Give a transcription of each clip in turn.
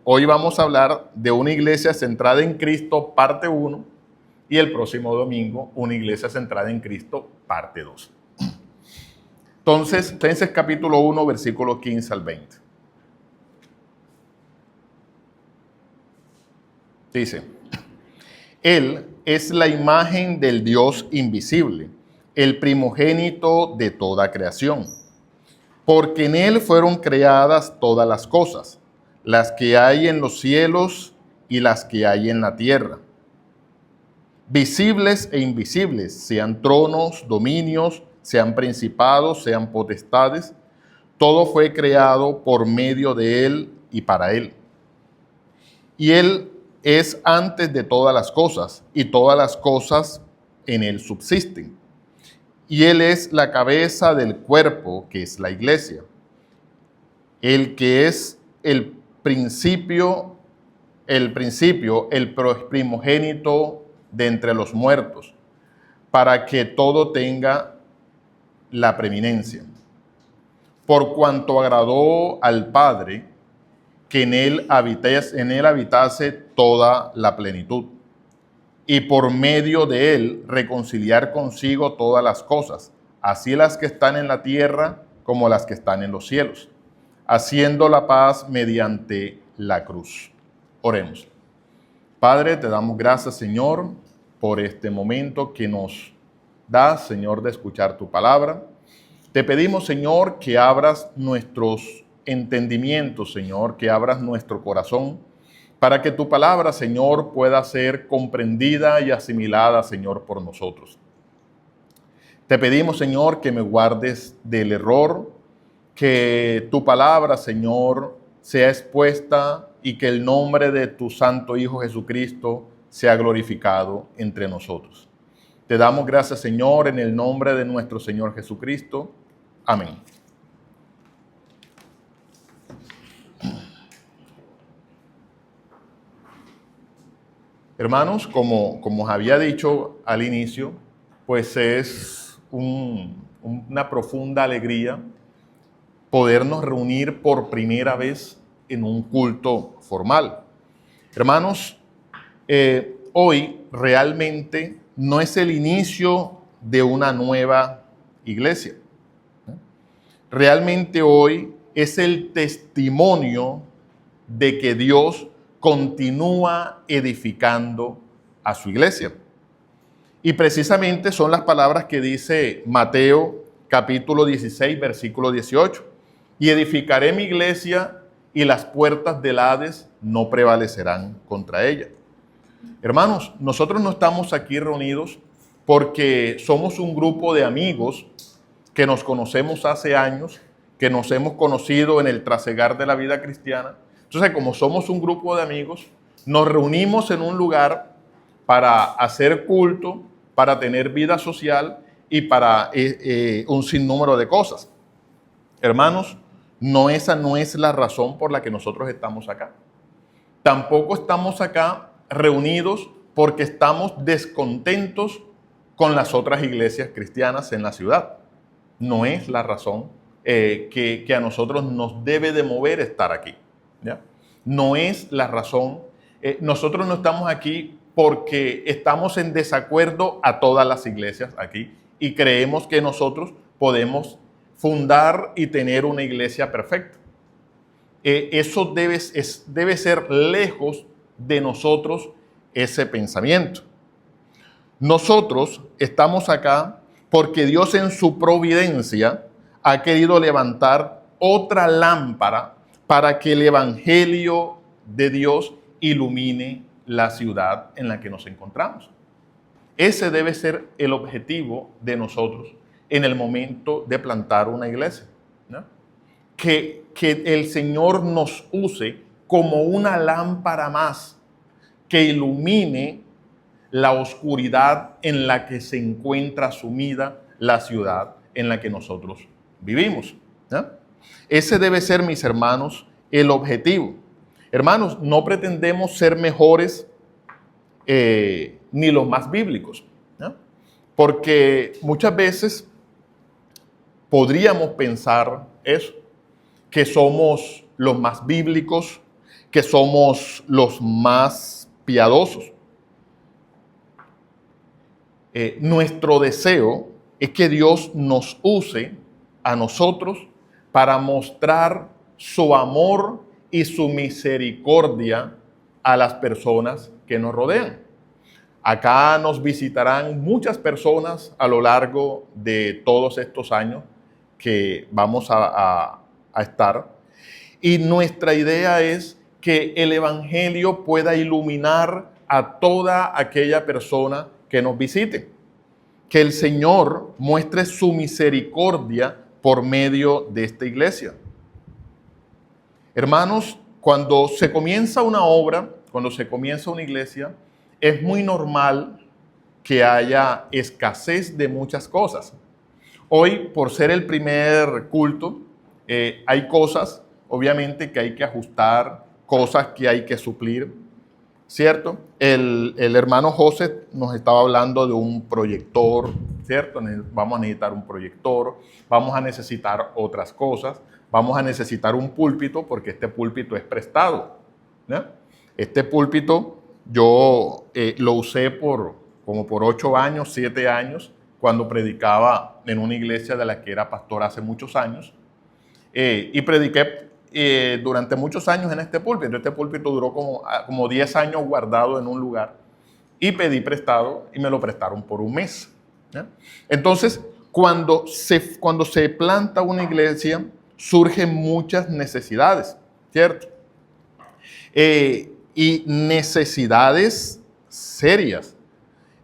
hoy vamos a hablar de una iglesia centrada en Cristo, parte 1, y el próximo domingo, una iglesia centrada en Cristo, parte 2. Entonces, Filipenses capítulo 1, versículo 15 al 20. Dice, Él es la imagen del Dios invisible, el primogénito de toda creación. Porque en Él fueron creadas todas las cosas, las que hay en los cielos y las que hay en la tierra, visibles e invisibles, sean tronos, dominios, sean principados, sean potestades. Todo fue creado por medio de Él y para Él. Y Él es antes de todas las cosas, y todas las cosas en Él subsisten. Y Él es la cabeza del cuerpo, que es la iglesia. El que es el principio, el primogénito de entre los muertos, para que todo tenga la preeminencia. Por cuanto agradó al Padre que en él habitase toda la plenitud, y por medio de él reconciliar consigo todas las cosas, así las que están en la tierra como las que están en los cielos, haciendo la paz mediante la cruz. Oremos. Padre, te damos gracias, Señor, por este momento que nos das, Señor, de escuchar tu palabra. Te pedimos, Señor, que abras nuestros entendimientos, Señor, que abras nuestro corazón, para que tu palabra, Señor, pueda ser comprendida y asimilada, Señor, por nosotros. Te pedimos, Señor, que me guardes del error, que tu palabra, Señor, sea expuesta y que el nombre de tu Santo Hijo Jesucristo sea glorificado entre nosotros. Te damos gracias, Señor, en el nombre de nuestro Señor Jesucristo. Amén. Hermanos, como os había dicho al inicio, pues es una profunda alegría podernos reunir por primera vez en un culto formal. Hermanos, hoy realmente no es el inicio de una nueva iglesia. Realmente hoy es el testimonio de que Dios continúa edificando a su iglesia. Y precisamente son las palabras que dice Mateo capítulo 16, versículo 18. Y edificaré mi iglesia y las puertas del Hades no prevalecerán contra ella. Hermanos, nosotros no estamos aquí reunidos porque somos un grupo de amigos que nos conocemos hace años, que nos hemos conocido en el trasegar de la vida cristiana. Entonces, como somos un grupo de amigos, nos reunimos en un lugar para hacer culto, para tener vida social y para un sinnúmero de cosas. Hermanos, esa no es la razón por la que nosotros estamos acá. Tampoco estamos acá reunidos porque estamos descontentos con las otras iglesias cristianas en la ciudad. No es la razón que a nosotros nos debe de mover estar aquí, ¿ya? No es la razón. Nosotros no estamos aquí porque estamos en desacuerdo a todas las iglesias aquí y creemos que nosotros podemos fundar y tener una iglesia perfecta. Eso debe ser lejos de nosotros ese pensamiento. Nosotros estamos acá porque Dios en su providencia ha querido levantar otra lámpara para que el evangelio de Dios ilumine la ciudad en la que nos encontramos. Ese debe ser el objetivo de nosotros en el momento de plantar una iglesia, ¿no? Que el Señor nos use como una lámpara más que ilumine la oscuridad en la que se encuentra sumida la ciudad en la que nosotros vivimos, ¿no? Ese debe ser, mis hermanos, el objetivo. Hermanos, no pretendemos ser mejores ni los más bíblicos, ¿no? Porque muchas veces podríamos pensar eso, que somos los más bíblicos, que somos los más piadosos. Nuestro deseo es que Dios nos use a nosotros para mostrar su amor y su misericordia a las personas que nos rodean. Acá nos visitarán muchas personas a lo largo de todos estos años que vamos a estar. Y nuestra idea es que el Evangelio pueda iluminar a toda aquella persona que nos visite. Que el Señor muestre su misericordia por medio de esta iglesia. Hermanos, cuando se comienza una obra, cuando se comienza una iglesia, es muy normal que haya escasez de muchas cosas. Hoy, por ser el primer culto, hay cosas, obviamente, que hay que ajustar, cosas que hay que suplir, ¿cierto? El hermano José nos estaba hablando de un proyector, ¿cierto? Vamos a necesitar un proyector, vamos a necesitar otras cosas, vamos a necesitar un púlpito, porque este púlpito es prestado, ¿no? Este púlpito yo lo usé como por 8 años, 7 años, cuando predicaba en una iglesia de la que era pastor hace muchos años. Y prediqué durante muchos años en este púlpito. Este púlpito duró como 10 años guardado en un lugar. Y pedí prestado y me lo prestaron por un mes, ¿ya? Entonces, cuando se planta una iglesia, surgen muchas necesidades, ¿cierto? Y necesidades serias.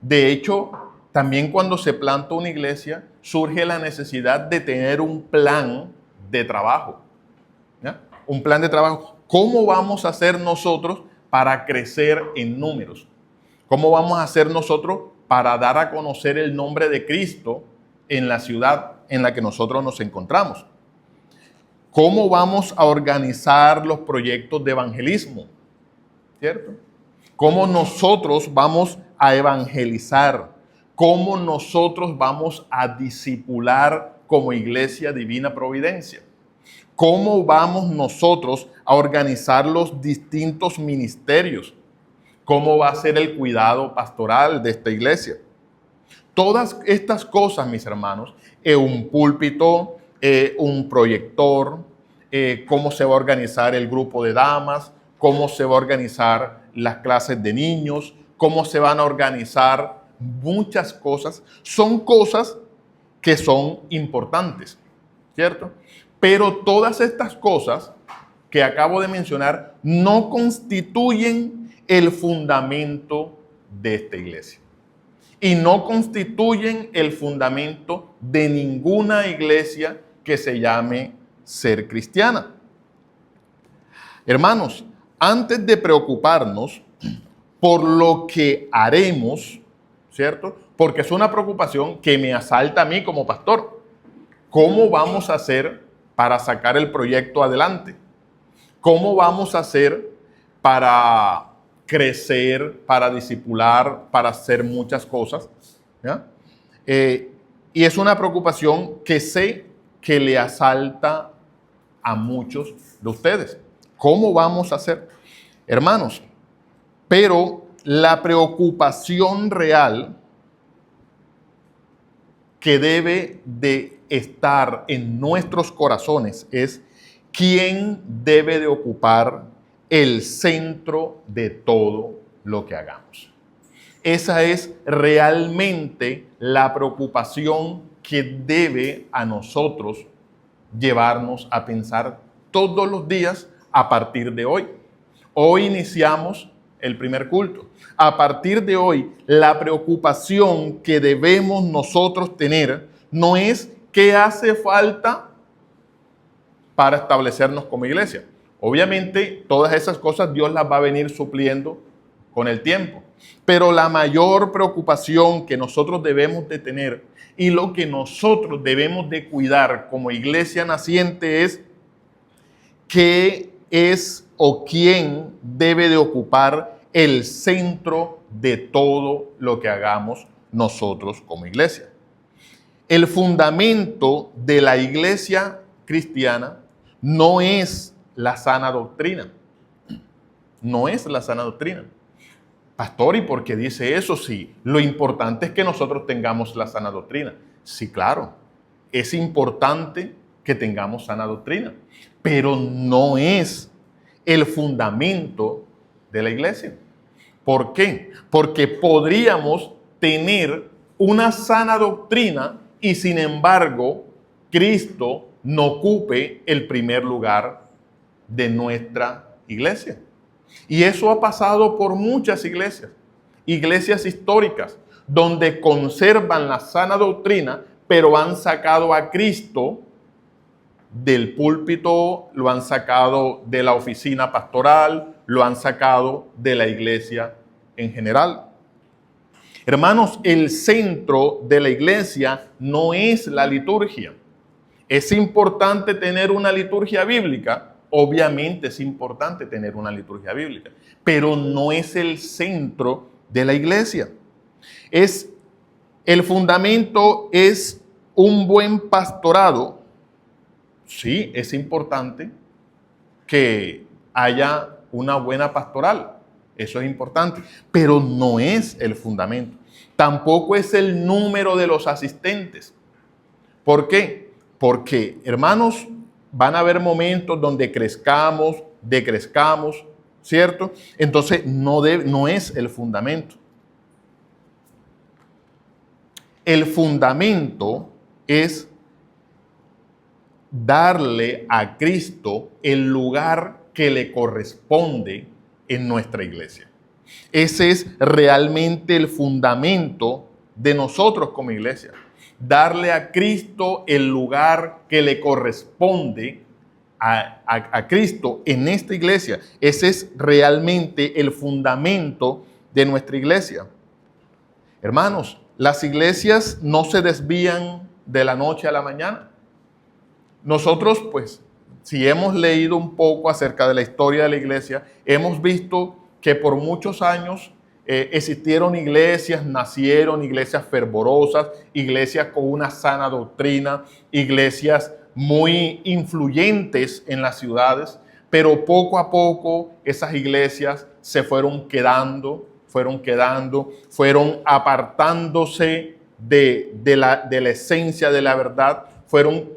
De hecho, también cuando se planta una iglesia, surge la necesidad de tener un plan de trabajo, ¿ya? Un plan de trabajo. ¿Cómo vamos a hacer nosotros para crecer en números? ¿Cómo vamos a hacer nosotros para dar a conocer el nombre de Cristo en la ciudad en la que nosotros nos encontramos? ¿Cómo vamos a organizar los proyectos de evangelismo? ¿Cierto? ¿Cómo nosotros vamos a evangelizar? ¿Cómo nosotros vamos a discipular como Iglesia Divina Providencia? ¿Cómo vamos nosotros a organizar los distintos ministerios? ¿Cómo va a ser el cuidado pastoral de esta iglesia? Todas estas cosas, mis hermanos, un púlpito, un proyector, cómo se va a organizar el grupo de damas, cómo se va a organizar las clases de niños, cómo se van a organizar muchas cosas, son cosas que son importantes, ¿cierto? Pero todas estas cosas que acabo de mencionar no constituyen el fundamento de esta iglesia. Y no constituyen el fundamento de ninguna iglesia que se llame ser cristiana. Hermanos, antes de preocuparnos por lo que haremos, ¿cierto? Porque es una preocupación que me asalta a mí como pastor. ¿Cómo vamos a hacer para sacar el proyecto adelante? ¿Cómo vamos a hacer para crecer, para discipular, para hacer muchas cosas? ¿Ya? Y es una preocupación que sé que le asalta a muchos de ustedes. ¿Cómo vamos a hacer? Hermanos, pero la preocupación real que debe de estar en nuestros corazones es quién debe de ocupar el centro de todo lo que hagamos. Esa es realmente la preocupación que debe a nosotros llevarnos a pensar todos los días a partir de hoy. Hoy iniciamos el primer culto. A partir de hoy, la preocupación que debemos nosotros tener no es qué hace falta para establecernos como iglesia. Obviamente, todas esas cosas Dios las va a venir supliendo con el tiempo. Pero la mayor preocupación que nosotros debemos de tener y lo que nosotros debemos de cuidar como iglesia naciente es qué es o quién debe de ocupar el centro de todo lo que hagamos nosotros como iglesia. El fundamento de la iglesia cristiana no es la sana doctrina. no es la sana doctrina. Pastor, ¿y por qué dice eso? Sí, lo importante es que nosotros tengamos la sana doctrina. Sí, claro, es importante que tengamos sana doctrina, pero no es el fundamento de la iglesia. ¿Por qué? Porque podríamos tener una sana doctrina y sin embargo Cristo no ocupe el primer lugar de nuestra iglesia. Y eso ha pasado por muchas iglesias, iglesias históricas, donde conservan la sana doctrina, pero han sacado a Cristo del púlpito, lo han sacado de la oficina pastoral, lo han sacado de la iglesia en general. Hermanos, el centro de la iglesia no es la liturgia. Es importante tener una liturgia bíblica, obviamente es importante tener una liturgia bíblica, pero no es el centro de la iglesia. El fundamento es un buen pastorado. Sí, es importante que haya una buena pastoral. Eso es importante, pero no es el fundamento. Tampoco es el número de los asistentes. ¿Por qué? Porque, hermanos, van a haber momentos donde crezcamos, decrezcamos, ¿cierto? Entonces, no es el fundamento. El fundamento es darle a Cristo el lugar que le corresponde en nuestra iglesia. Ese es realmente el fundamento de nosotros como iglesia. Darle a Cristo el lugar que le corresponde a Cristo en esta iglesia. Ese es realmente el fundamento de nuestra iglesia. Hermanos, las iglesias no se desvían de la noche a la mañana. Nosotros, pues, si hemos leído un poco acerca de la historia de la iglesia, hemos visto que por muchos años existieron iglesias, nacieron iglesias fervorosas, iglesias con una sana doctrina, iglesias muy influyentes en las ciudades, pero poco a poco esas iglesias se fueron apartándose de la esencia de la verdad, fueron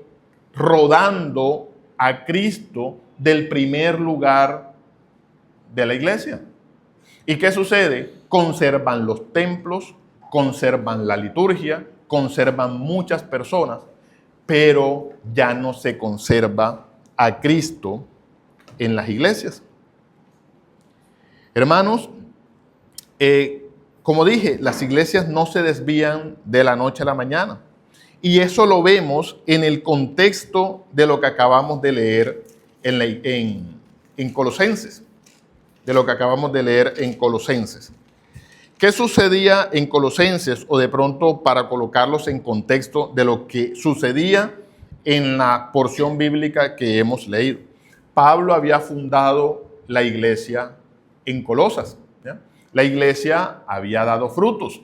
rodando a Cristo del primer lugar de la iglesia. ¿Y qué sucede? Conservan los templos, conservan la liturgia, conservan muchas personas, pero ya no se conserva a Cristo en las iglesias. Hermanos, como dije, las iglesias no se desvían de la noche a la mañana. Y eso lo vemos en el contexto de lo que acabamos de leer en Colosenses. De lo que acabamos de leer en Colosenses. ¿Qué sucedía en Colosenses? O de pronto para colocarlos en contexto de lo que sucedía en la porción bíblica que hemos leído. Pablo había fundado la iglesia en Colosas, ¿ya? La iglesia había dado frutos.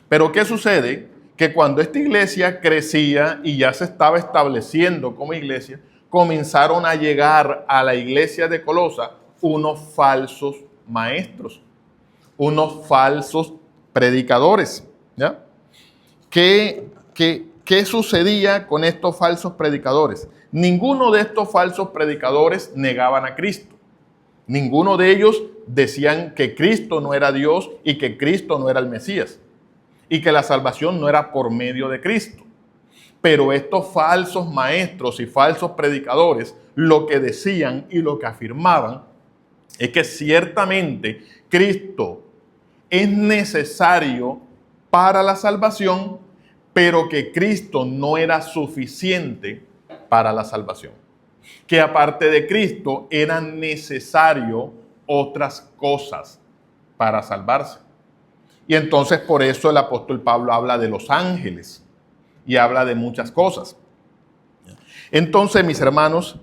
Pero ¿qué sucede? Que cuando esta iglesia crecía y ya se estaba estableciendo como iglesia, comenzaron a llegar a la iglesia de Colosas unos falsos maestros, unos falsos predicadores, ¿ya? ¿Qué sucedía con estos falsos predicadores? Ninguno de estos falsos predicadores negaban a Cristo. Ninguno de ellos decían que Cristo no era Dios y que Cristo no era el Mesías y que la salvación no era por medio de Cristo. Pero estos falsos maestros y falsos predicadores lo que decían y lo que afirmaban es que ciertamente Cristo es necesario para la salvación, pero que Cristo no era suficiente para la salvación. Que aparte de Cristo eran necesarias otras cosas para salvarse. Y entonces por eso el apóstol Pablo habla de los ángeles y habla de muchas cosas. Entonces, mis hermanos,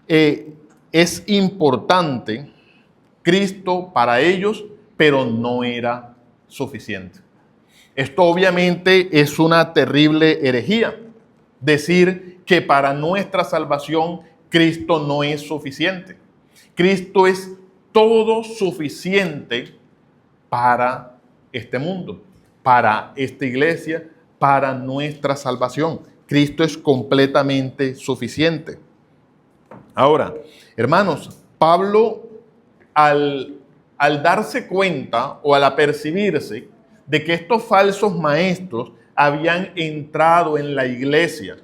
es importante Cristo para ellos, pero no era suficiente. Esto obviamente es una terrible herejía, decir que para nuestra salvación Cristo no es suficiente. Cristo es todo suficiente para este mundo, para esta iglesia, para nuestra salvación. Cristo es completamente suficiente. Ahora, hermanos, Pablo, al darse cuenta o al apercibirse de que estos falsos maestros habían entrado en la iglesia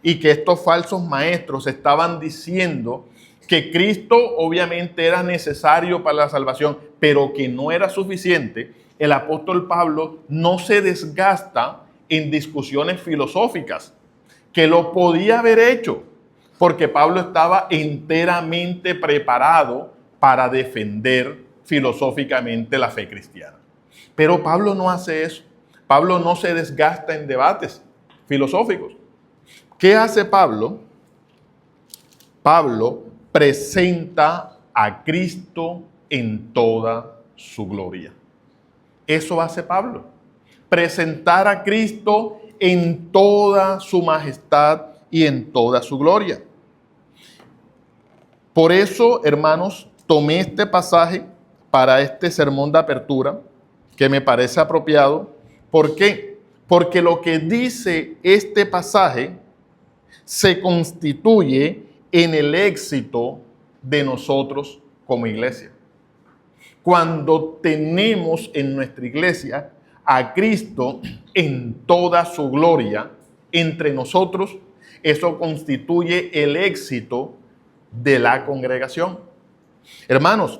y que estos falsos maestros estaban diciendo que Cristo obviamente era necesario para la salvación, pero que no era suficiente, el apóstol Pablo no se desgasta en discusiones filosóficas, que lo podía haber hecho, porque Pablo estaba enteramente preparado para defender filosóficamente la fe cristiana. Pero Pablo no hace eso. Pablo no se desgasta en debates filosóficos. ¿Qué hace Pablo? Pablo presenta a Cristo en toda su gloria. Eso hace Pablo. Presentar a Cristo en toda su majestad y en toda su gloria. Por eso, hermanos, tomé este pasaje para este sermón de apertura, que me parece apropiado. ¿Por qué? Porque lo que dice este pasaje se constituye en el éxito de nosotros como iglesia. Cuando tenemos en nuestra iglesia a Cristo en toda su gloria entre nosotros, eso constituye el éxito de la congregación. Hermanos,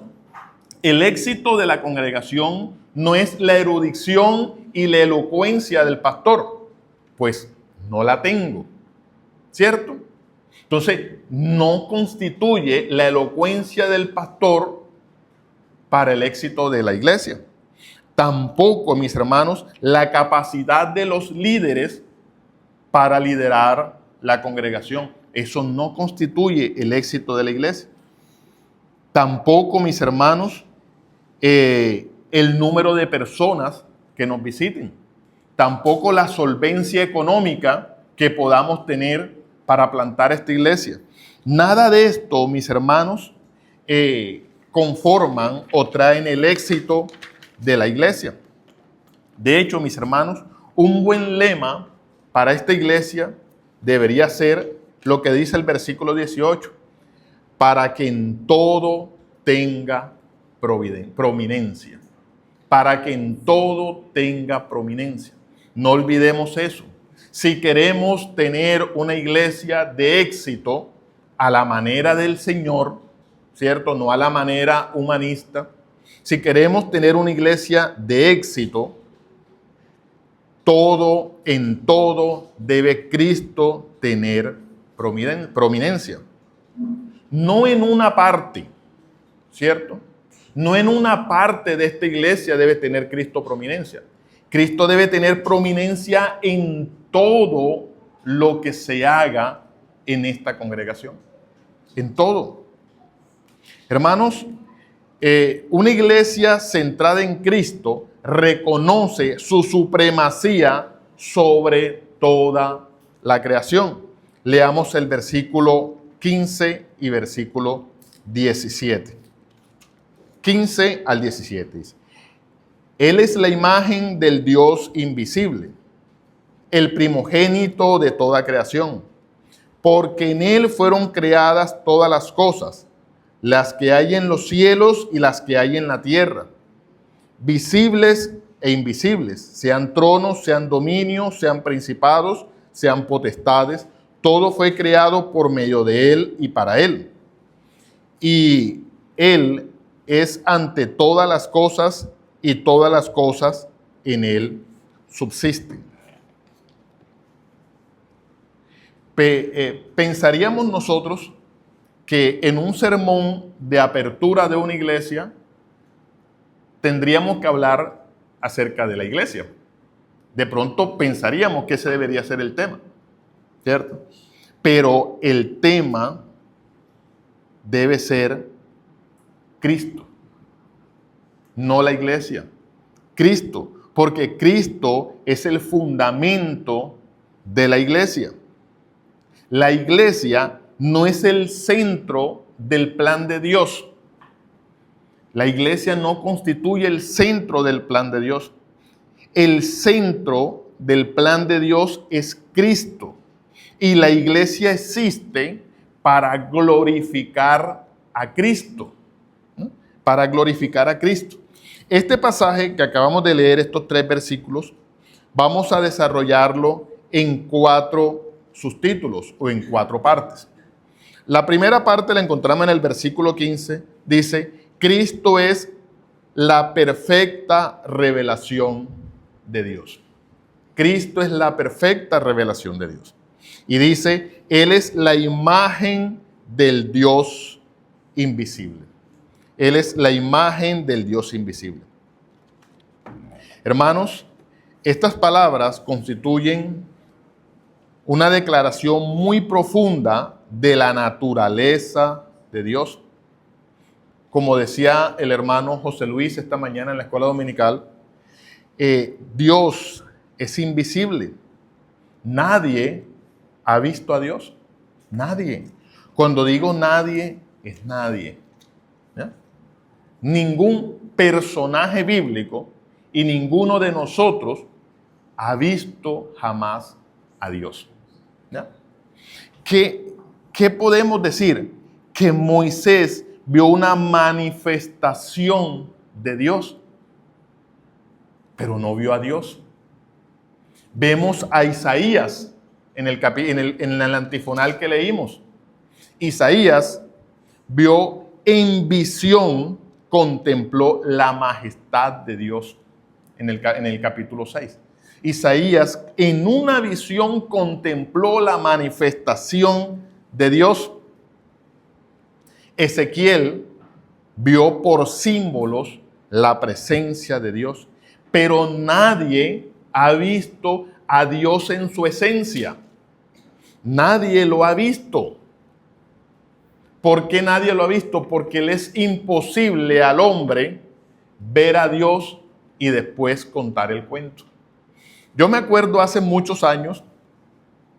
el éxito de la congregación no es la erudición y la elocuencia del pastor, pues no la tengo, ¿cierto? Entonces, no constituye la elocuencia del pastor para el éxito de la iglesia. Tampoco, mis hermanos, la capacidad de los líderes para liderar la congregación. Eso no constituye el éxito de la iglesia. Tampoco, mis hermanos, el número de personas que nos visiten. Tampoco la solvencia económica que podamos tener para plantar esta iglesia. Nada de esto, mis hermanos, conforman o traen el éxito de la iglesia. De hecho, mis hermanos, un buen lema para esta iglesia debería ser lo que dice el versículo 18, para que en todo tenga prominencia. Para que en todo tenga prominencia. No olvidemos eso. Si queremos tener una iglesia de éxito a la manera del Señor, ¿cierto? No a la manera humanista. Si queremos tener una iglesia de éxito, en todo debe Cristo tener prominencia. No en una parte, ¿cierto? No en una parte de esta iglesia debe tener Cristo prominencia. Cristo debe tener prominencia en todo lo que se haga en esta congregación. En todo. Hermanos, una iglesia centrada en Cristo reconoce su supremacía sobre toda la creación. Leamos el versículo 15 y versículo 17. 15 al 17 dice: Él es la imagen del Dios invisible, el primogénito de toda creación, porque en Él fueron creadas todas las cosas, las que hay en los cielos y las que hay en la tierra, visibles e invisibles, sean tronos, sean dominios, sean principados, sean potestades. Todo fue creado por medio de Él y para Él. Y Él es ante todas las cosas, y todas las cosas en Él subsisten. Pensaríamos nosotros que en un sermón de apertura de una iglesia tendríamos que hablar acerca de la iglesia. De pronto pensaríamos que ese debería ser el tema, ¿cierto? Pero el tema debe ser Cristo, no la iglesia. Cristo, porque Cristo es el fundamento de la iglesia. La iglesia no es el centro del plan de Dios. La iglesia no constituye el centro del plan de Dios. El centro del plan de Dios es Cristo. Y la iglesia existe para glorificar a Cristo. ¿No? Para glorificar a Cristo. Este pasaje que acabamos de leer, estos 3 versículos, vamos a desarrollarlo en 4 subtítulos o en 4 partes. La primera parte la encontramos en el versículo 15. Dice, Cristo es la perfecta revelación de Dios. Cristo es la perfecta revelación de Dios. Y dice, Él es la imagen del Dios invisible. Él es la imagen del Dios invisible. Hermanos, estas palabras constituyen una declaración muy profunda de la naturaleza de Dios. Como decía el hermano José Luis esta mañana en la escuela dominical, Dios es invisible. Nadie ha visto a Dios. Nadie. Cuando digo nadie, es nadie. ¿Ya? Ningún personaje bíblico y ninguno de nosotros ha visto jamás a Dios. ¿Ya? ¿Qué podemos decir? Que Moisés vio una manifestación de Dios, pero no vio a Dios. Vemos a Isaías en el antifonal que leímos. Isaías vio en visión, contempló la majestad de Dios en el capítulo 6. Isaías en una visión contempló la manifestación de Dios. Ezequiel vio por símbolos la presencia de Dios, pero nadie ha visto a Dios en su esencia. Nadie lo ha visto. ¿Por qué nadie lo ha visto? Porque le es imposible al hombre ver a Dios y después contar el cuento. Yo me acuerdo hace muchos años,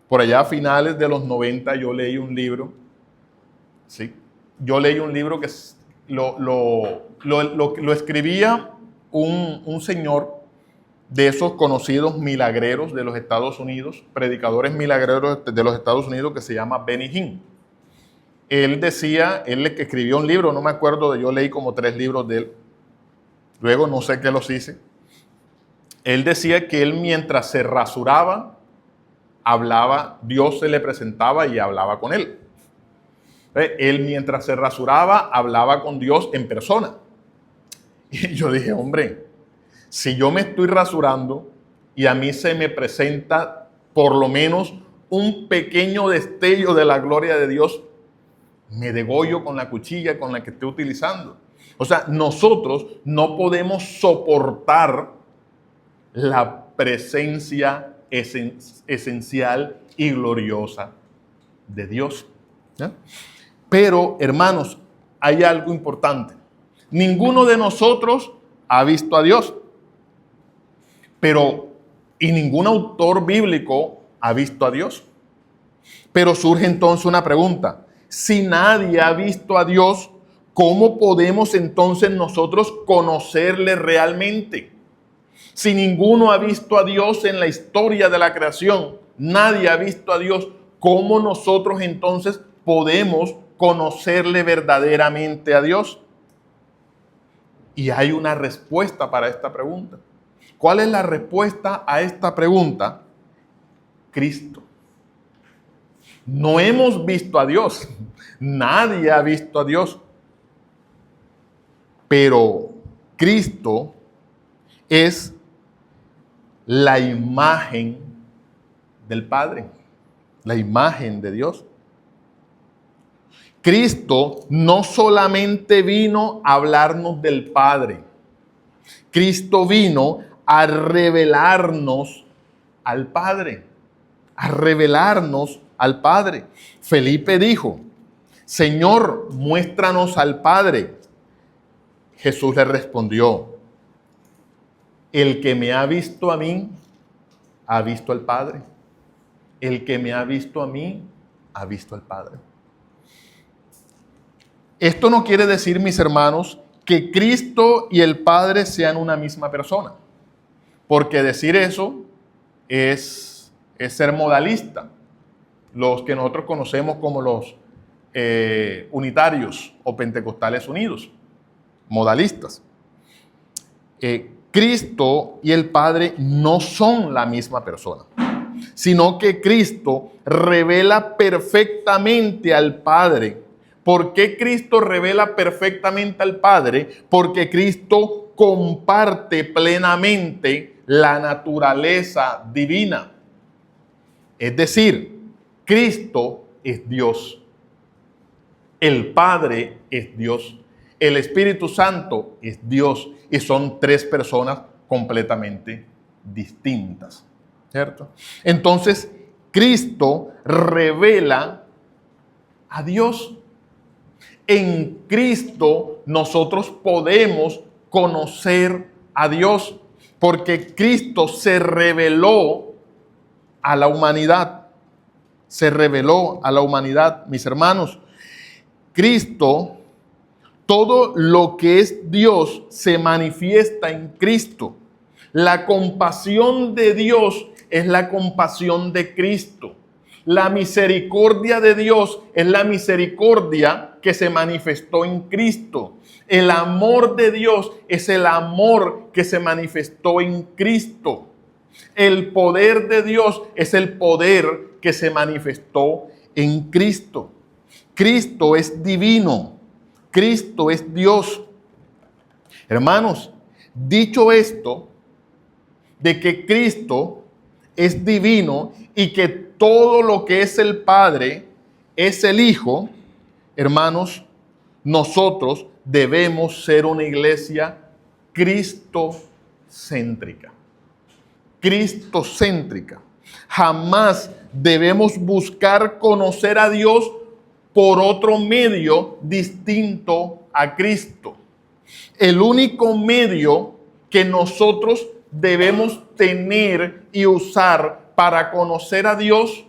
por allá a finales de los 90, yo leí un libro, ¿sí? Yo leí un libro que lo escribía un señor de esos conocidos milagreros de los Estados Unidos, predicadores milagreros de los Estados Unidos, que se llama Benny Hinn. Él escribió un libro, no me acuerdo, yo leí como 3 libros de él, luego no sé qué los hice. Él decía que él mientras se rasuraba, hablaba, Dios se le presentaba y hablaba con él. Él mientras se rasuraba, hablaba con Dios en persona. Y yo dije, hombre, si yo me estoy rasurando y a mí se me presenta por lo menos un pequeño destello de la gloria de Dios, me degollo con la cuchilla con la que estoy utilizando. O sea, nosotros no podemos soportar la presencia esencial y gloriosa de Dios. ¿Ya? Pero, hermanos, hay algo importante. Ninguno de nosotros ha visto a Dios. Y ningún autor bíblico ha visto a Dios. Pero surge entonces una pregunta. Si nadie ha visto a Dios, ¿cómo podemos entonces nosotros conocerle realmente? Si ninguno ha visto a Dios en la historia de la creación, nadie ha visto a Dios, ¿cómo nosotros entonces podemos conocerle verdaderamente a Dios? Y hay una respuesta para esta pregunta. ¿Cuál es la respuesta a esta pregunta? Cristo. No hemos visto a Dios. Nadie ha visto a Dios. Pero Cristo es la imagen del Padre, la imagen de Dios. Cristo no solamente vino a hablarnos del Padre, Cristo vino a revelarnos al Padre, a revelarnos al Padre. Felipe dijo, Señor, muéstranos al Padre. Jesús le respondió, el que me ha visto a mí, ha visto al Padre. El que me ha visto a mí, ha visto al Padre. Esto no quiere decir, mis hermanos, que Cristo y el Padre sean una misma persona. Porque decir eso es ser modalista. Los que nosotros conocemos como los unitarios o pentecostales unidos, modalistas. Cristo y el Padre no son la misma persona, sino que Cristo revela perfectamente al Padre. ¿Por qué Cristo revela perfectamente al Padre? Porque Cristo comparte plenamente la naturaleza divina. Es decir, Cristo es Dios. El Padre es Dios. El Espíritu Santo es Dios. Y son tres personas completamente distintas. ¿Cierto? Entonces, Cristo revela a Dios. En Cristo nosotros podemos conocer a Dios, porque Cristo se reveló a la humanidad. Se reveló a la humanidad, mis hermanos. Cristo, todo lo que es Dios se manifiesta en Cristo. La compasión de Dios es la compasión de Cristo. La misericordia de Dios es la misericordia que se manifestó en Cristo. El amor de Dios es el amor que se manifestó en Cristo. El poder de Dios es el poder que se manifestó en Cristo. Cristo es divino. Cristo es Dios. Hermanos, dicho esto, de que Cristo es divino y que todo lo que es el Padre es el Hijo, hermanos, nosotros debemos ser una iglesia cristocéntrica. Cristocéntrica. Jamás debemos buscar conocer a Dios por otro medio distinto a Cristo. El único medio que nosotros debemos tener y usar para conocer a Dios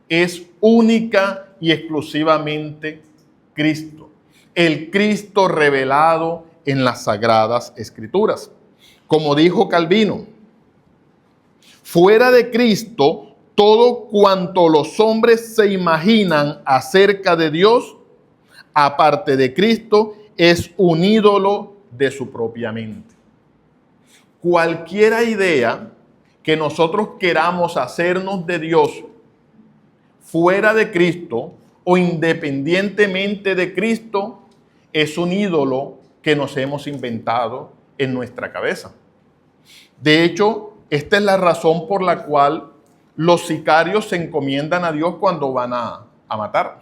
es única y exclusivamente Cristo. El Cristo revelado en las Sagradas Escrituras. Como dijo Calvino, fuera de Cristo, todo cuanto los hombres se imaginan acerca de Dios, aparte de Cristo, es un ídolo de su propia mente. Cualquier idea que nosotros queramos hacernos de Dios fuera de Cristo o independientemente de Cristo es un ídolo que nos hemos inventado en nuestra cabeza. De hecho, esta es la razón por la cual los sicarios se encomiendan a Dios cuando van a matar.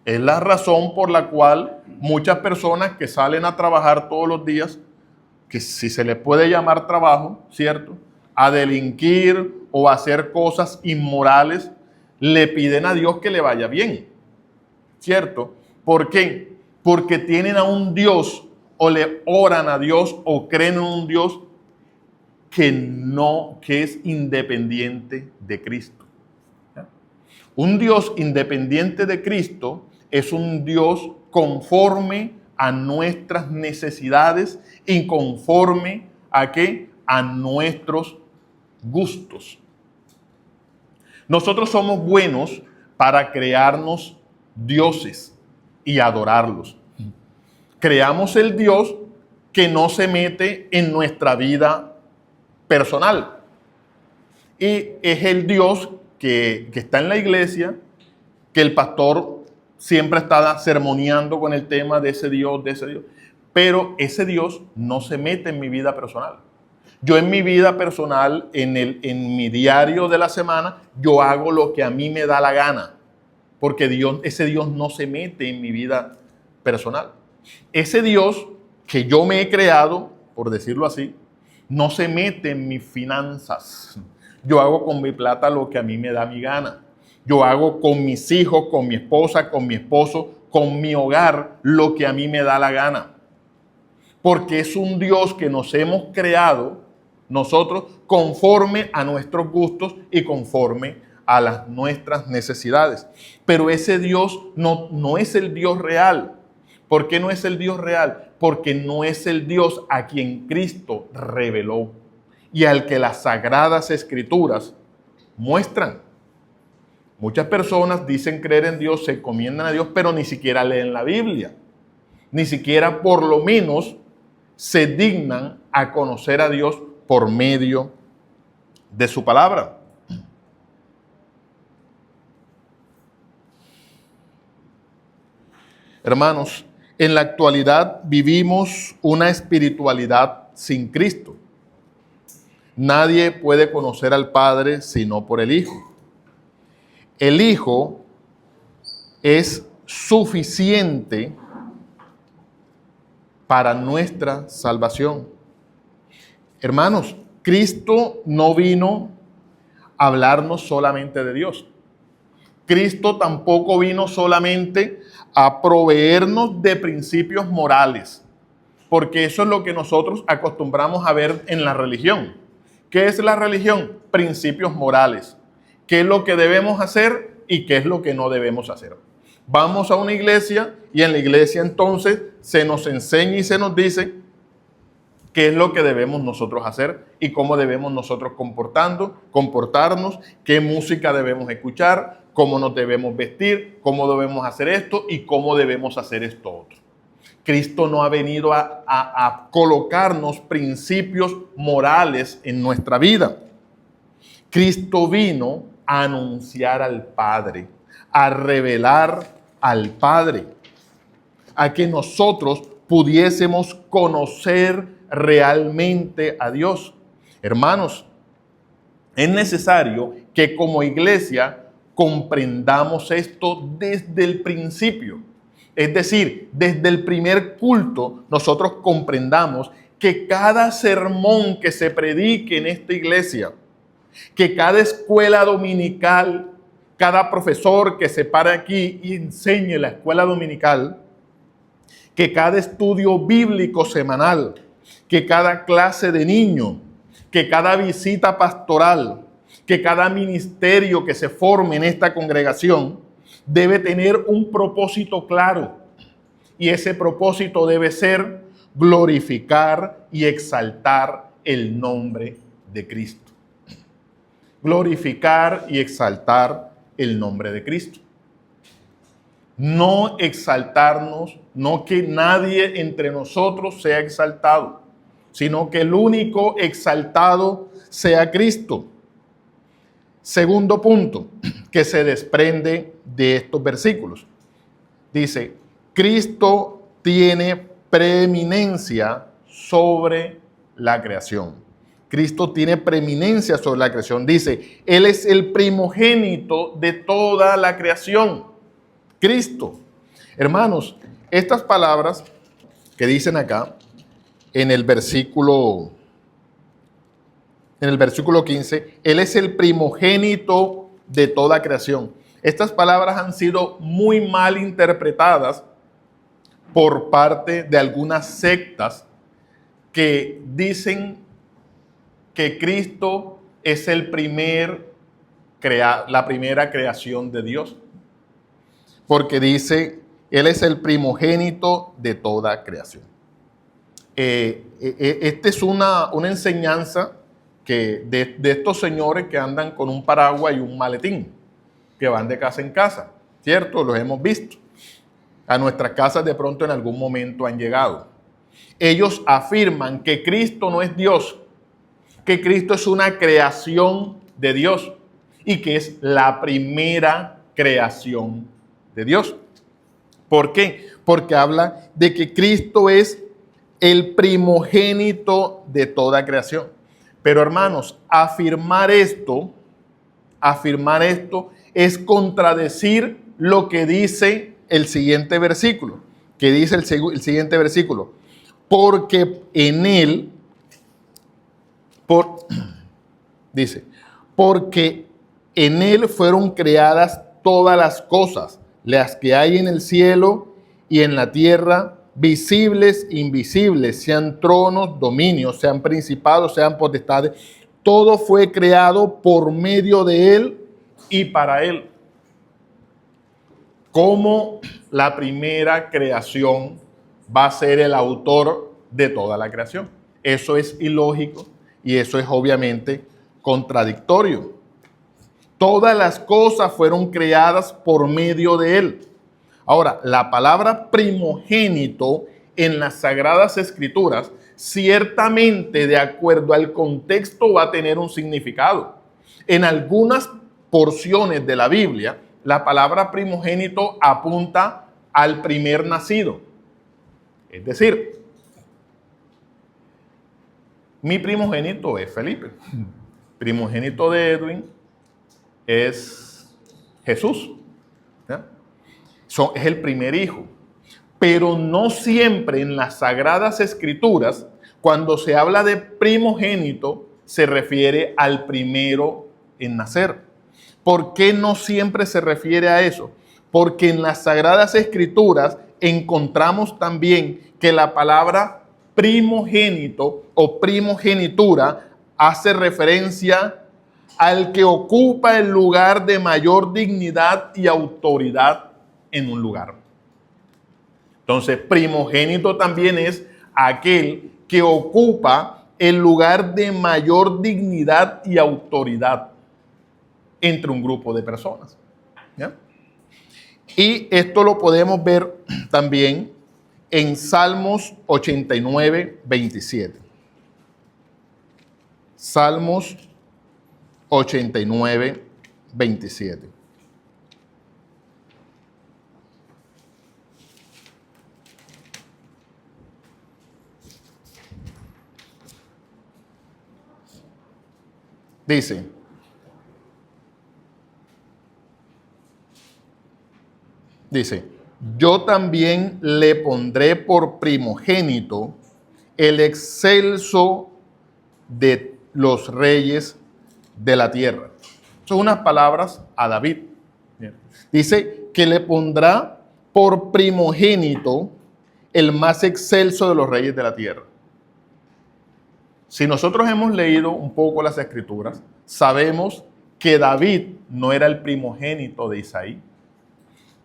Es la razón por la cual muchas personas que salen a trabajar todos los días, que si se les puede llamar trabajo, ¿cierto?, a delinquir o a hacer cosas inmorales, le piden a Dios que le vaya bien, ¿cierto? ¿Por qué? Porque tienen a un Dios o le oran a Dios o creen en un Dios que es independiente de Cristo. ¿Ya? Un Dios independiente de Cristo es un Dios conforme a nuestras necesidades y conforme a ¿qué? A nuestros gustos. Nosotros somos buenos para crearnos dioses y adorarlos. Creamos el Dios que no se mete en nuestra vida personal. Y es el Dios que está en la iglesia, que el pastor siempre está sermoneando con el tema de ese Dios, Pero ese Dios no se mete en mi vida personal. Yo en mi vida personal, en mi diario de la semana, yo hago lo que a mí me da la gana. Porque ese Dios no se mete en mi vida personal. Ese Dios que yo me he creado, por decirlo así, no se mete en mis finanzas. Yo hago con mi plata lo que a mí me da mi gana. Yo hago con mis hijos, con mi esposa, con mi esposo, con mi hogar, lo que a mí me da la gana. Porque es un Dios que nos hemos creado nosotros conforme a nuestros gustos y conforme a nuestras necesidades. Pero ese Dios no es el Dios real. ¿Por qué no es el Dios real? porque no es el Dios a quien Cristo reveló y al que las sagradas escrituras muestran. Muchas personas dicen creer en Dios, se encomiendan a Dios, pero ni siquiera leen la Biblia. Ni siquiera por lo menos se dignan a conocer a Dios por medio de su palabra. Hermanos, en la actualidad vivimos una espiritualidad sin Cristo. Nadie puede conocer al Padre sino por el Hijo. El Hijo es suficiente para nuestra salvación. Hermanos, Cristo no vino a hablarnos solamente de Dios. Cristo tampoco vino solamente a proveernos de principios morales, porque eso es lo que nosotros acostumbramos a ver en la religión. ¿Qué es la religión? Principios morales. ¿Qué es lo que debemos hacer y qué es lo que no debemos hacer? Vamos a una iglesia y en la iglesia entonces se nos enseña y se nos dice qué es lo que debemos nosotros hacer y cómo debemos nosotros comportarnos, qué música debemos escuchar, cómo nos debemos vestir, cómo debemos hacer esto y cómo debemos hacer esto otro. Cristo no ha venido a colocarnos principios morales en nuestra vida. Cristo vino a anunciar al Padre, a revelar al Padre, a que nosotros pudiésemos conocer realmente a Dios. Hermanos, es necesario que como iglesia comprendamos esto desde el principio. Es decir, desde el primer culto nosotros comprendamos que cada sermón que se predique en esta iglesia, que cada escuela dominical, cada profesor que se pare aquí y enseñe la escuela dominical, que cada estudio bíblico semanal, que cada clase de niño, que cada visita pastoral, que cada ministerio que se forme en esta congregación debe tener un propósito claro. Y ese propósito debe ser glorificar y exaltar el nombre de Cristo. Glorificar y exaltar el nombre de Cristo. No exaltarnos, no que nadie entre nosotros sea exaltado, sino que el único exaltado sea Cristo. Segundo punto que se desprende de estos versículos. Dice, Cristo tiene preeminencia sobre la creación. Cristo tiene preeminencia sobre la creación. Dice, Él es el primogénito de toda la creación. Cristo. Hermanos, estas palabras que dicen acá en el versículo 15, Él es el primogénito de toda creación. Estas palabras han sido muy mal interpretadas por parte de algunas sectas que dicen que Cristo es la primera creación de Dios. Porque dice, Él es el primogénito de toda creación. Esta es una enseñanza que de estos señores que andan con un paraguas y un maletín, que van de casa en casa, ¿cierto? Los hemos visto. A nuestras casas de pronto en algún momento han llegado. Ellos afirman que Cristo no es Dios, que Cristo es una creación de Dios y que es la primera creación de Dios. ¿Por qué? Porque habla de que Cristo es el primogénito de toda creación. Pero hermanos, afirmar esto es contradecir lo que dice el siguiente versículo. Que dice el siguiente versículo. Porque en Él, porque en Él fueron creadas todas las cosas, las que hay en el cielo y en la tierra, visibles, invisibles, sean tronos, dominios, sean principados, sean potestades. Todo fue creado por medio de Él y para Él. Como la primera creación va a ser el autor de toda la creación. Eso es ilógico y eso es obviamente contradictorio. Todas las cosas fueron creadas por medio de Él. Ahora, la palabra primogénito en las Sagradas Escrituras, ciertamente de acuerdo al contexto va a tener un significado. En algunas porciones de la Biblia, la palabra primogénito apunta al primer nacido. Es decir, mi primogénito es Felipe. Primogénito de Edwin es Jesús. ¿Ya? Es el primer hijo. Pero no siempre en las Sagradas Escrituras, cuando se habla de primogénito, se refiere al primero en nacer. ¿Por qué no siempre se refiere a eso? Porque en las Sagradas Escrituras encontramos también que la palabra primogénito o primogenitura hace referencia al que ocupa el lugar de mayor dignidad y autoridad en un lugar. Entonces, primogénito también es aquel que ocupa el lugar de mayor dignidad y autoridad entre un grupo de personas. ¿Ya? Y esto lo podemos ver también en Salmos 89, 27. Salmos 89, 27. Dice, yo también le pondré por primogénito el excelso de los reyes de la tierra. Son unas palabras a David. Dice que le pondrá por primogénito el más excelso de los reyes de la tierra. Si nosotros hemos leído un poco las Escrituras, sabemos que David no era el primogénito de Isaí.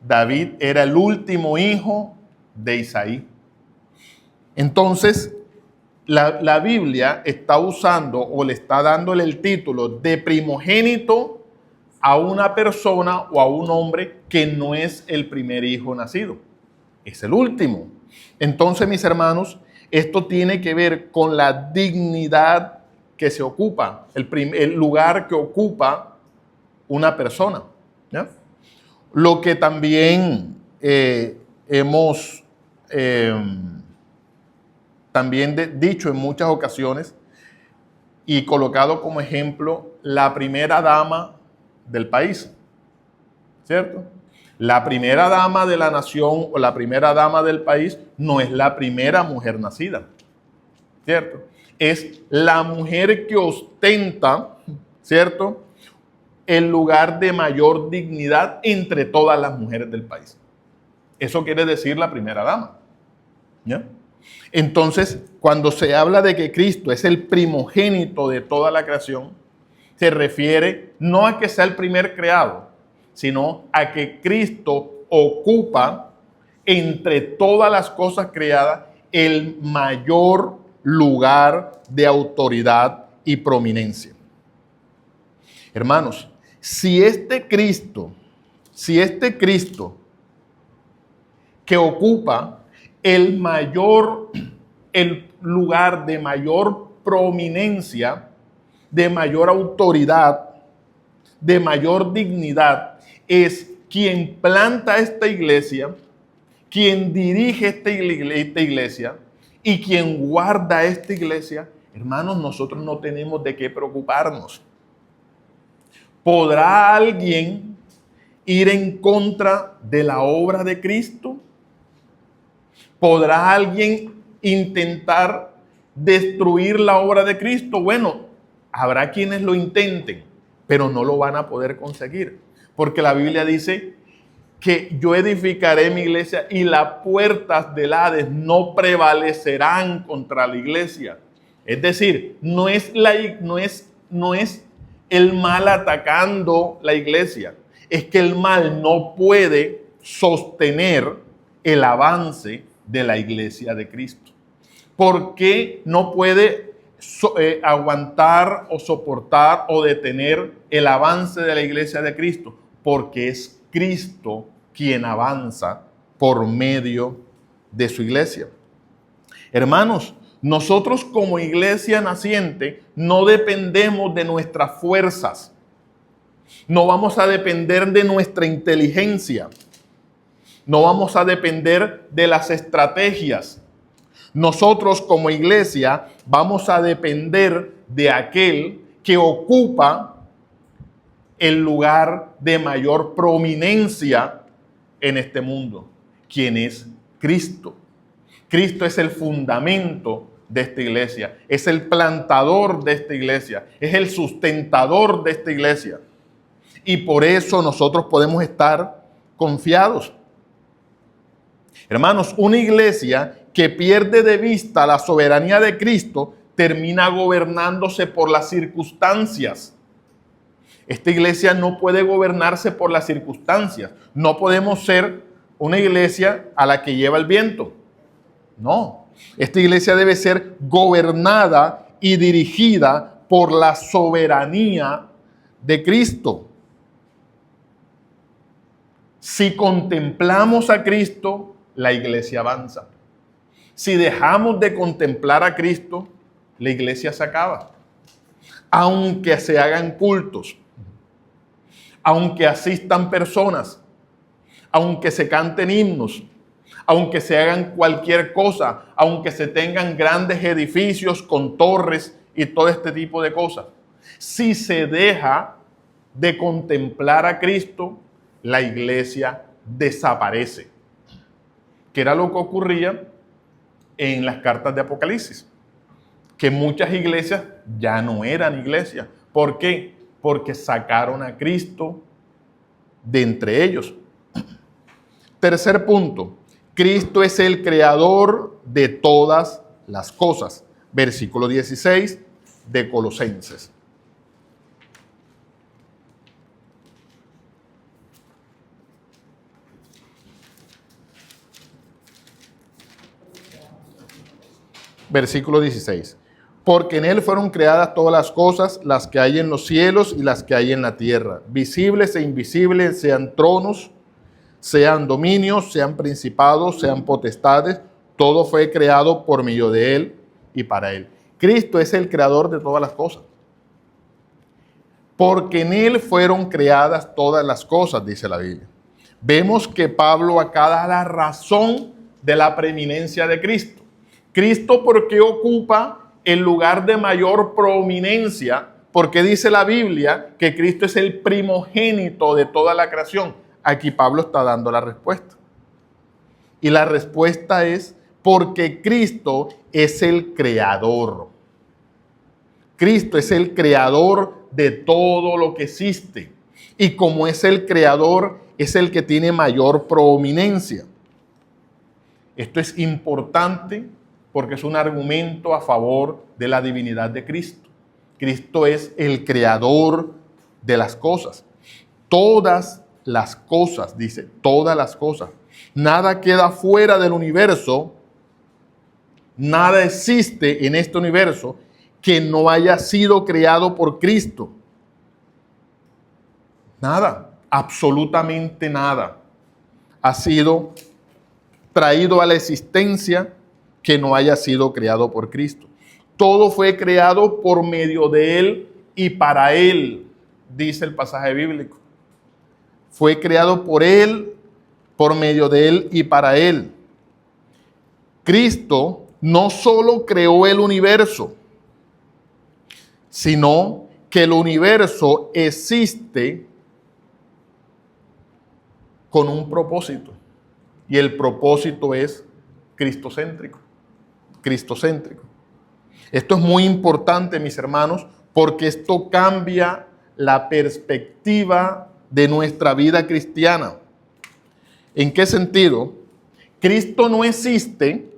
David era el último hijo de Isaí. Entonces, la Biblia está usando o le está dándole el título de primogénito a una persona o a un hombre que no es el primer hijo nacido, es el último. Entonces, mis hermanos, esto tiene que ver con la dignidad que se ocupa, el lugar que ocupa una persona. ¿Ya? Lo que también hemos dicho en muchas ocasiones y colocado como ejemplo la primera dama del país, ¿cierto? La primera dama de la nación o la primera dama del país no es la primera mujer nacida, ¿cierto? Es la mujer que ostenta, ¿cierto?, el lugar de mayor dignidad entre todas las mujeres del país. Eso quiere decir la primera dama. ¿Ya? Entonces, cuando se habla de que Cristo es el primogénito de toda la creación, se refiere no a que sea el primer creado, sino a que Cristo ocupa entre todas las cosas creadas el mayor lugar de autoridad y prominencia. Hermanos, si este Cristo que ocupa el lugar de mayor prominencia, de mayor autoridad, de mayor dignidad, es quien planta esta iglesia, quien dirige esta iglesia y quien guarda esta iglesia, hermanos, nosotros no tenemos de qué preocuparnos. ¿Podrá alguien ir en contra de la obra de Cristo? ¿Podrá alguien intentar destruir la obra de Cristo? Bueno, habrá quienes lo intenten, pero no lo van a poder conseguir. Porque la Biblia dice que yo edificaré mi iglesia y las puertas del Hades no prevalecerán contra la iglesia. Es decir, no es el mal atacando la iglesia, es que el mal no puede sostener el avance de la iglesia de Cristo? ¿Por qué no puede aguantar o soportar o detener el avance de la iglesia de Cristo? Porque es Cristo quien avanza por medio de su iglesia. Hermanos, nosotros como iglesia naciente no dependemos de nuestras fuerzas. No vamos a depender de nuestra inteligencia. No vamos a depender de las estrategias. Nosotros como iglesia vamos a depender de aquel que ocupa el lugar de mayor prominencia en este mundo, quien es Cristo. Cristo es el fundamento de esta iglesia, es el plantador de esta iglesia, es el sustentador de esta iglesia. Y por eso nosotros podemos estar confiados. Hermanos, una iglesia que pierde de vista la soberanía de Cristo termina gobernándose por las circunstancias. Esta iglesia no puede gobernarse por las circunstancias. No podemos ser una iglesia a la que lleva el viento. No, esta iglesia debe ser gobernada y dirigida por la soberanía de Cristo. Si contemplamos a Cristo, la iglesia avanza. Si dejamos de contemplar a Cristo, la iglesia se acaba. Aunque se hagan cultos, aunque asistan personas, aunque se canten himnos, aunque se hagan cualquier cosa, aunque se tengan grandes edificios con torres y todo este tipo de cosas. Si se deja de contemplar a Cristo, la iglesia desaparece. Que era lo que ocurría en las cartas de Apocalipsis. Que muchas iglesias ya no eran iglesias. ¿Por qué? Porque sacaron a Cristo de entre ellos. Tercer punto. Cristo es el creador de todas las cosas. Versículo 16 de Colosenses. Versículo 16. Porque en Él fueron creadas todas las cosas, las que hay en los cielos y las que hay en la tierra, visibles e invisibles, sean tronos, sean dominios, sean principados, sean potestades, todo fue creado por medio de Él y para Él. Cristo es el creador de todas las cosas. Porque en Él fueron creadas todas las cosas, dice la Biblia. Vemos que Pablo acá da la razón de la preeminencia de Cristo. Cristo, ¿por qué ocupa el lugar de mayor prominencia? Porque dice la Biblia que Cristo es el primogénito de toda la creación. Aquí Pablo está dando la respuesta. Y la respuesta es porque Cristo es el creador. Cristo es el creador de todo lo que existe. Y como es el creador, es el que tiene mayor prominencia. Esto es importante porque es un argumento a favor de la divinidad de Cristo. Cristo es el creador de las cosas. Todas las cosas, dice, todas las cosas. Nada queda fuera del universo, nada existe en este universo que no haya sido creado por Cristo. Nada, absolutamente nada ha sido traído a la existencia que no haya sido creado por Cristo. Todo fue creado por medio de Él y para Él, dice el pasaje bíblico. Fue creado por Él, por medio de Él y para Él. Cristo no solo creó el universo, sino que el universo existe con un propósito. Y el propósito es cristocéntrico. Cristocéntrico. Esto es muy importante, mis hermanos, porque esto cambia la perspectiva de nuestra vida cristiana. ¿En qué sentido? Cristo no existe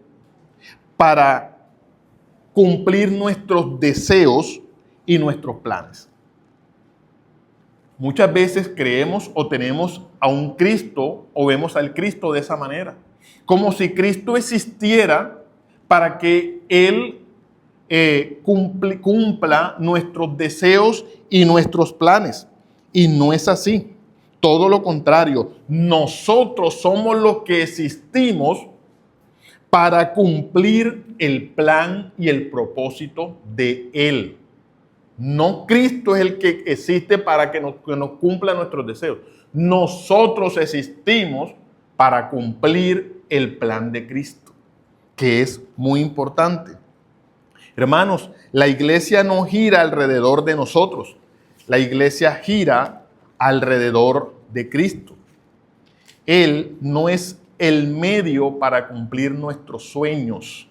para cumplir nuestros deseos y nuestros planes. Muchas veces creemos o tenemos a un Cristo o vemos al Cristo de esa manera. como si Cristo existiera para que Él cumpla nuestros deseos y nuestros planes. Y no es así. Todo lo contrario, nosotros somos los que existimos para cumplir el plan y el propósito de Él. No Cristo es el que existe para que nos cumpla nuestros deseos. Nosotros existimos para cumplir el plan de Cristo, que es muy importante. Hermanos, la iglesia no gira alrededor de nosotros. La iglesia gira alrededor de Cristo. Él no es el medio para cumplir nuestros sueños.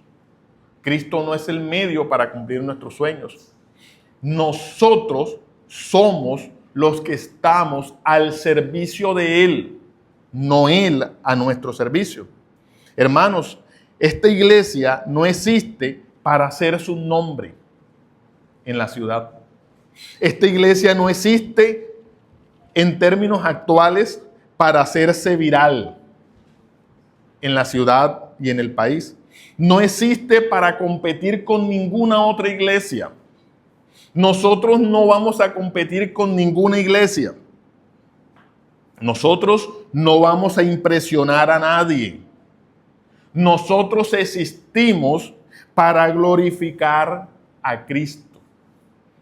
Cristo no es el medio para cumplir nuestros sueños. Nosotros somos los que estamos al servicio de Él, no Él a nuestro servicio. Hermanos, esta iglesia no existe para hacer su nombre en la ciudad. Esta iglesia no existe en términos actuales para hacerse viral en la ciudad y en el país. No existe para competir con ninguna otra iglesia. Nosotros no vamos a competir con ninguna iglesia. Nosotros no vamos a impresionar a nadie. Nosotros existimos para glorificar a Cristo.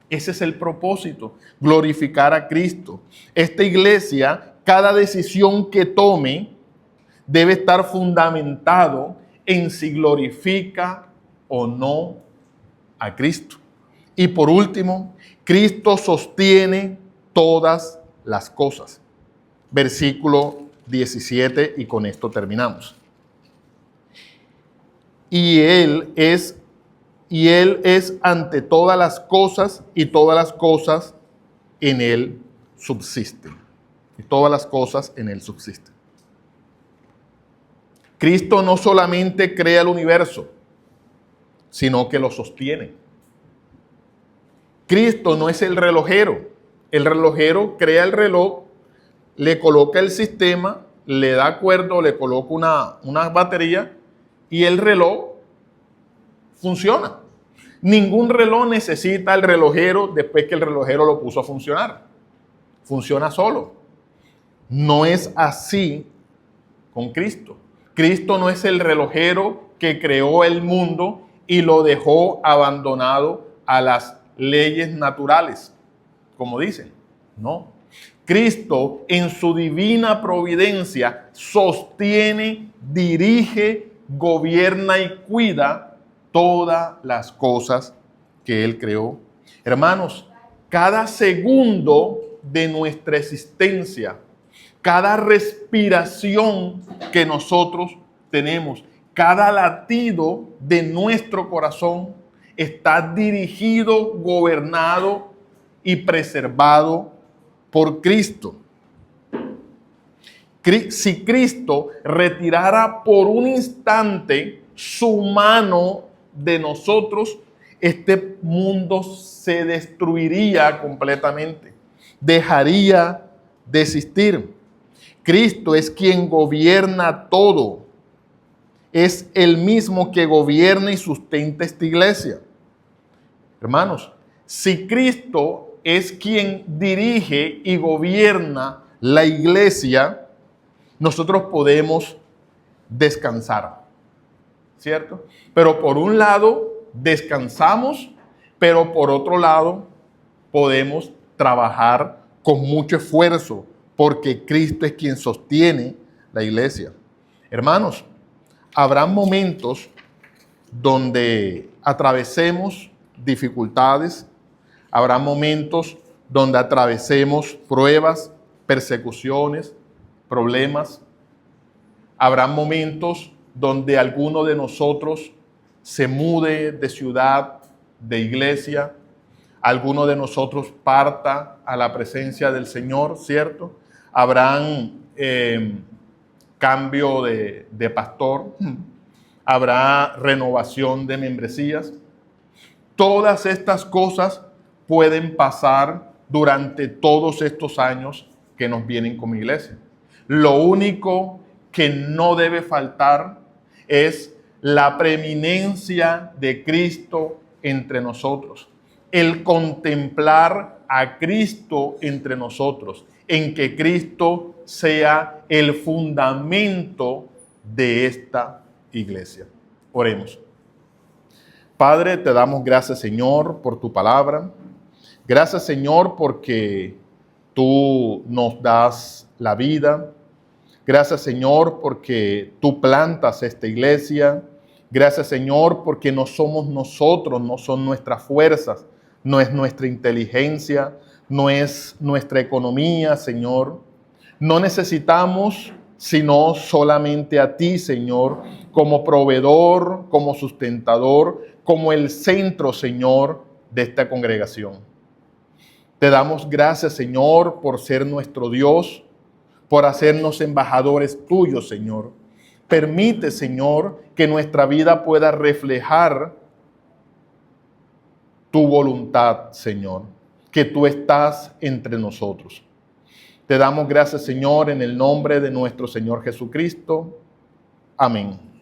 Ese es el propósito, glorificar a Cristo. Esta iglesia, cada decisión que tome, debe estar fundamentado en si glorifica o no a Cristo. Y por último, Cristo sostiene todas las cosas. Versículo 17, y con esto terminamos. Y Él es ante todas las cosas, y todas las cosas en Él subsisten. Y todas las cosas en Él subsisten. Cristo no solamente crea el universo, sino que lo sostiene. Cristo no es el relojero. El relojero crea el reloj, le coloca el sistema, le da cuerda, le coloca una batería y el reloj funciona. Ningún reloj necesita el relojero después que el relojero lo puso a funcionar. Funciona solo. No es así con Cristo. Cristo no es el relojero que creó el mundo y lo dejó abandonado a las leyes naturales, como dicen. No. Cristo en su divina providencia sostiene, dirige, gobierna y cuida todas las cosas que Él creó. Hermanos, cada segundo de nuestra existencia, cada respiración que nosotros tenemos, cada latido de nuestro corazón está dirigido, gobernado y preservado por Cristo. Si Cristo retirara por un instante su mano de nosotros, este mundo se destruiría completamente, dejaría de existir. Cristo es quien gobierna todo. Es el mismo que gobierna y sustenta esta iglesia. Hermanos, si Cristo es quien dirige y gobierna la iglesia, nosotros podemos descansar, ¿cierto? Pero por un lado descansamos, pero por otro lado podemos trabajar con mucho esfuerzo, porque Cristo es quien sostiene la iglesia. Hermanos, habrá momentos donde atravesemos dificultades, habrá momentos donde atravesemos pruebas, persecuciones, problemas. Habrá momentos donde alguno de nosotros se mude de ciudad, de iglesia, alguno de nosotros parta a la presencia del Señor, ¿cierto? Habrán cambio de pastor, habrá renovación de membresías. Todas estas cosas pueden pasar durante todos estos años que nos vienen como iglesia. Lo único que no debe faltar es la preeminencia de Cristo entre nosotros. El contemplar a Cristo entre nosotros, en que Cristo sea el fundamento de esta iglesia. Oremos. Padre, te damos gracias, Señor, por tu palabra. Gracias, Señor, porque tú nos das la vida. Gracias, Señor, porque tú plantas esta iglesia. Gracias, Señor, porque no somos nosotros, no son nuestras fuerzas, no es nuestra inteligencia, no es nuestra economía, Señor. No necesitamos sino solamente a ti, Señor, como proveedor, como sustentador, como el centro, Señor, de esta congregación. Te damos gracias, Señor, por ser nuestro Dios, por hacernos embajadores tuyos, Señor. Permite, Señor, que nuestra vida pueda reflejar tu voluntad, Señor, que tú estás entre nosotros. Te damos gracias, Señor, en el nombre de nuestro Señor Jesucristo. Amén.